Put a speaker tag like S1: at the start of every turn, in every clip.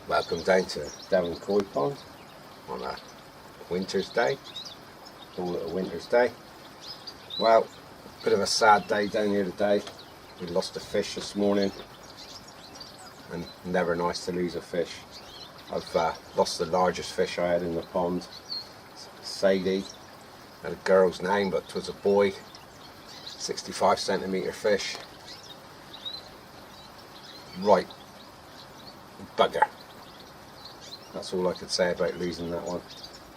S1: Welcome down to DevonKoi Pond on a winter's day. Call it a winter's day. Well, bit of a sad day down here today. We lost a fish this morning, and never nice to lose a fish. I've lost the largest fish I had in the pond, Sadie, had a girl's name but it was a boy, 65 centimetre fish. Right bugger. That's all I could say about losing that one.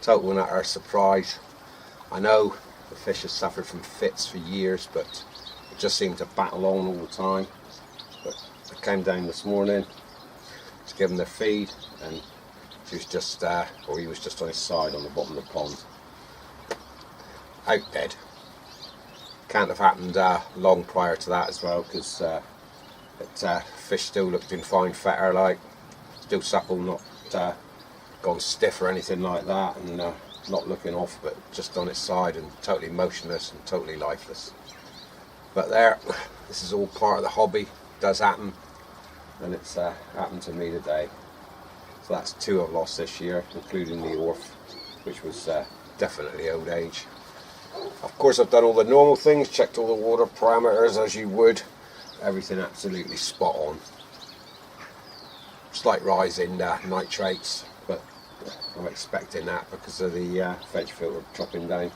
S1: Total and utter surprise. I know the fish has suffered from fits for years, but it just seemed to battle on all the time. But I came down this morning to give him their feed, and she was just, or he was just on his side on the bottom of the pond, out dead. Can't have happened long prior to that as well, because fish still looked in fine fetter, like still supple, not gone stiff or anything like that, and not looking off, but just on its side and totally motionless and totally lifeless. But there, this is all part of the hobby. It does happen, and it's happened to me today. So that's two I've lost this year, including the Orf, which was definitely old age. Of course, I've done all the normal things, checked all the water parameters as you would. Everything absolutely spot on. Slight rise in nitrates, but I'm expecting that because of the veg filter dropping down.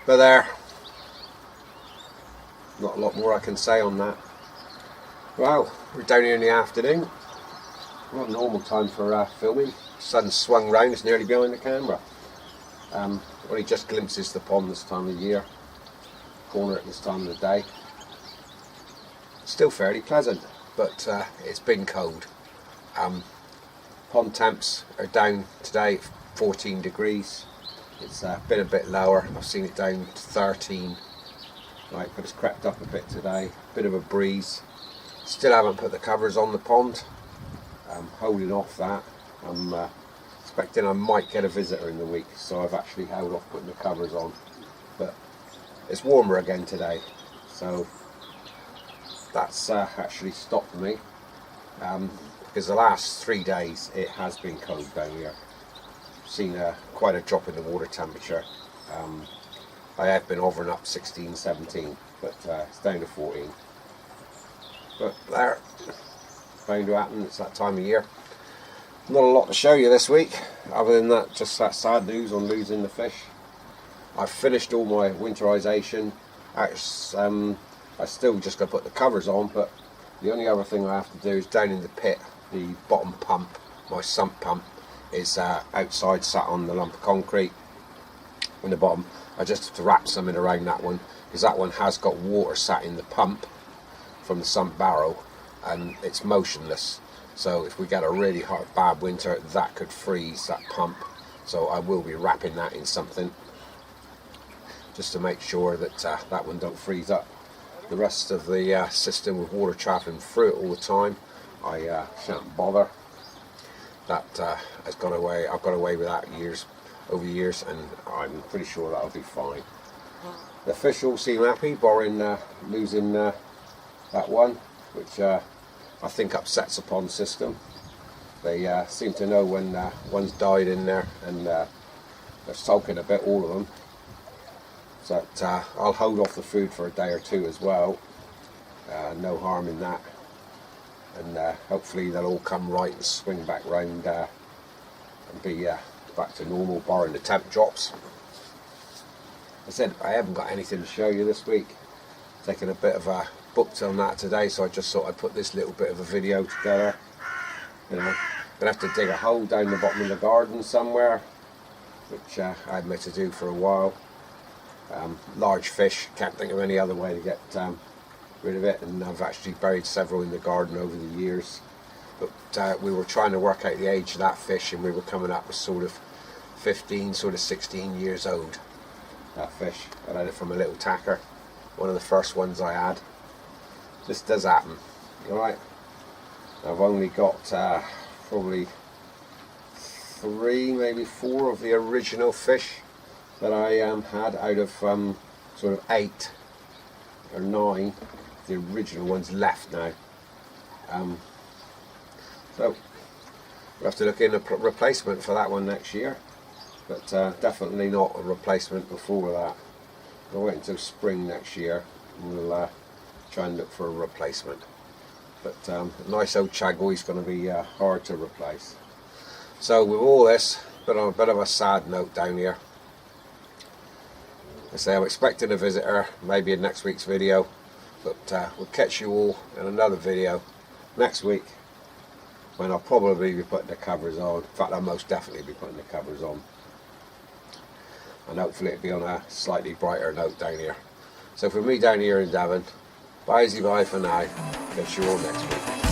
S1: But there, not a lot more I can say on that. Well, we're down here in the afternoon. Not normal time for filming. Sun's swung round, it's nearly behind the camera. Only just glimpses the pond this time of year. Corner at this time of the day. Still fairly pleasant, but it's been cold. Pond temps are down today, 14 degrees. It's been a bit lower. I've seen it down to 13. Right, but it's crept up a bit today. Bit of a breeze. Still haven't put the covers on the pond. I'm holding off that. I'm expecting I might get a visitor in the week, so I've actually held off putting the covers on. But it's warmer again today, so that's actually stopped me. Because the last 3 days it has been cold down here. I've seen quite a drop in the water temperature. I have been hovering up 16, 17, but it's down to 14. But there, bound to happen, it's that time of year. Not a lot to show you this week, other than that, just that sad news on losing the fish. I've finished all my winterization. I still just got to put the covers on, but the only other thing I have to do is down in the pit. The bottom pump, my sump pump, is outside, sat on the lump of concrete in the bottom. I just have to wrap something around that one, because that one has got water sat in the pump from the sump barrel, and it's motionless. So if we get a really hot, bad winter, that could freeze that pump. So I will be wrapping that in something, just to make sure that that one don't freeze up. The rest of the system with water trapping through it all the time, I shan't bother. That has got away. I've got away with that over years, and I'm pretty sure that'll be fine. The fish all seem happy, barring losing that one, which I think upsets the pond system. They seem to know when one's died in there, and they're sulking a bit, all of them. So I'll hold off the food for a day or two as well. No harm in that. And hopefully they'll all come right and swing back round and be back to normal, barring the temp drops. I said I haven't got anything to show you this week. Taking a bit of a booked on that today, so I just thought I'd put this little bit of a video together. You know, gonna have to dig a hole down the bottom of the garden somewhere, which I had meant to do for a while. Large fish, can't think of any other way to get rid of it, and I've actually buried several in the garden over the years. But we were trying to work out the age of that fish, and we were coming up with sort of 15, sort of 16 years old. That fish, I had it from a little tacker, one of the first ones I had. This does happen, alright. I've only got probably 3, maybe 4 of the original fish that I had out of sort of 8 or 9. The original ones left now. So we'll have to look in a replacement for that one next year, but definitely not a replacement before that. We'll wait until spring next year and we'll try and look for a replacement. But a nice old Chagoi is going to be hard to replace. So with all this, but on a bit of a sad note down here, I say I'm expecting a visitor maybe in next week's video, but we'll catch you all in another video next week when I'll probably be putting the covers on. In fact, I'll most definitely be putting the covers on, and hopefully it'll be on a slightly brighter note down here. So for me down here in Devon, bye for now, catch you all next week.